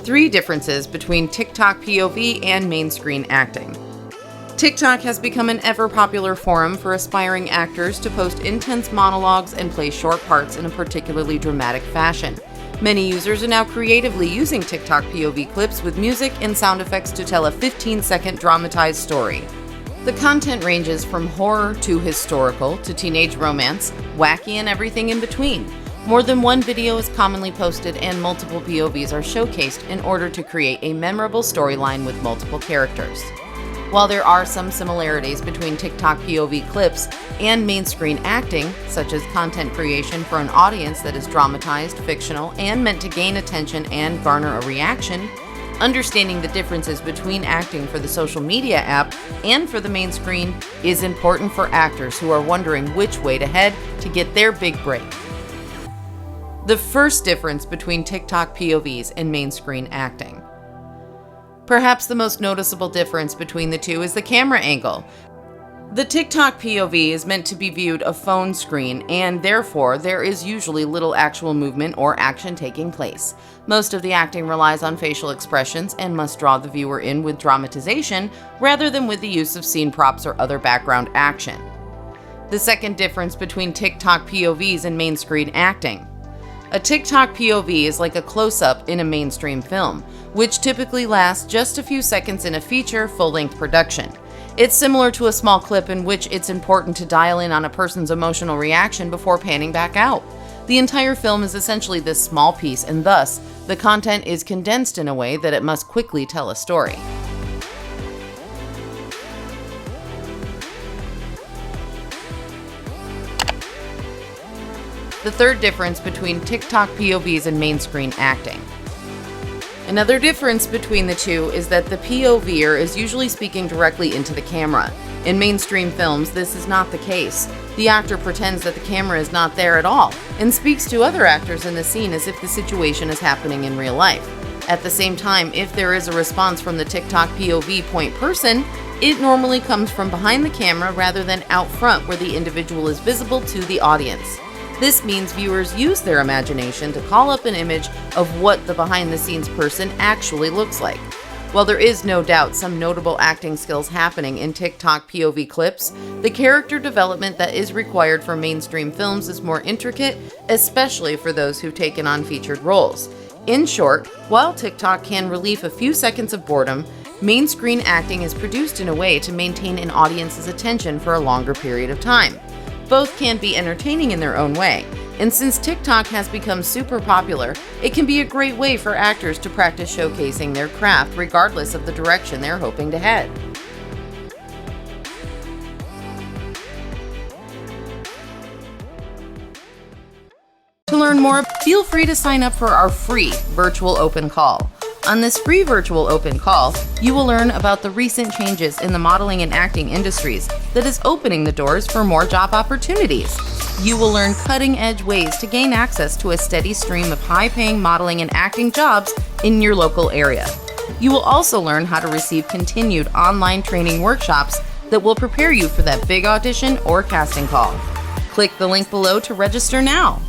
3 differences between TikTok POV and main screen acting. TikTok has become an ever-popular forum for aspiring actors to post intense monologues and play short parts in a particularly dramatic fashion. Many users are now creatively using TikTok POV clips with music and sound effects to tell a 15-second dramatized story. The content ranges from horror to historical to teenage romance, wacky, and everything in between. More than one video is commonly posted and multiple POVs are showcased in order to create a memorable storyline with multiple characters. While there are some similarities between TikTok POV clips and main screen acting, such as content creation for an audience that is dramatized, fictional, and meant to gain attention and garner a reaction, understanding the differences between acting for the social media app and for the main screen is important for actors who are wondering which way to head to get their big break. The first difference between TikTok POVs and main screen acting. Perhaps the most noticeable difference between the two is the camera angle. The TikTok POV is meant to be viewed a phone screen, and therefore there is usually little actual movement or action taking place. Most of the acting relies on facial expressions and must draw the viewer in with dramatization rather than with the use of scene props or other background action. The second difference between TikTok POVs and main screen acting. A TikTok POV is like a close-up in a mainstream film, which typically lasts just a few seconds in a feature, full-length production. It's similar to a small clip in which it's important to dial in on a person's emotional reaction before panning back out. The entire film is essentially this small piece, and thus, the content is condensed in a way that it must quickly tell a story. The third difference between TikTok POVs and main screen acting. Another difference between the two is that the POVer is usually speaking directly into the camera. In mainstream films, this is not the case. The actor pretends that the camera is not there at all and speaks to other actors in the scene as if the situation is happening in real life. At the same time, if there is a response from the TikTok POV point person, it normally comes from behind the camera rather than out front where the individual is visible to the audience. This means viewers use their imagination to call up an image of what the behind-the-scenes person actually looks like. While there is no doubt some notable acting skills happening in TikTok POV clips, the character development that is required for mainstream films is more intricate, especially for those who've taken on featured roles. In short, while TikTok can relieve a few seconds of boredom, main screen acting is produced in a way to maintain an audience's attention for a longer period of time. Both can be entertaining in their own way, and since TikTok has become super popular, it can be a great way for actors to practice showcasing their craft regardless of the direction they're hoping to head. To learn more, feel free to sign up for our free virtual open call. On this free virtual open call, you will learn about the recent changes in the modeling and acting industries that is opening the doors for more job opportunities. You will learn cutting-edge ways to gain access to a steady stream of high-paying modeling and acting jobs in your local area. You will also learn how to receive continued online training workshops that will prepare you for that big audition or casting call. Click the link below to register now.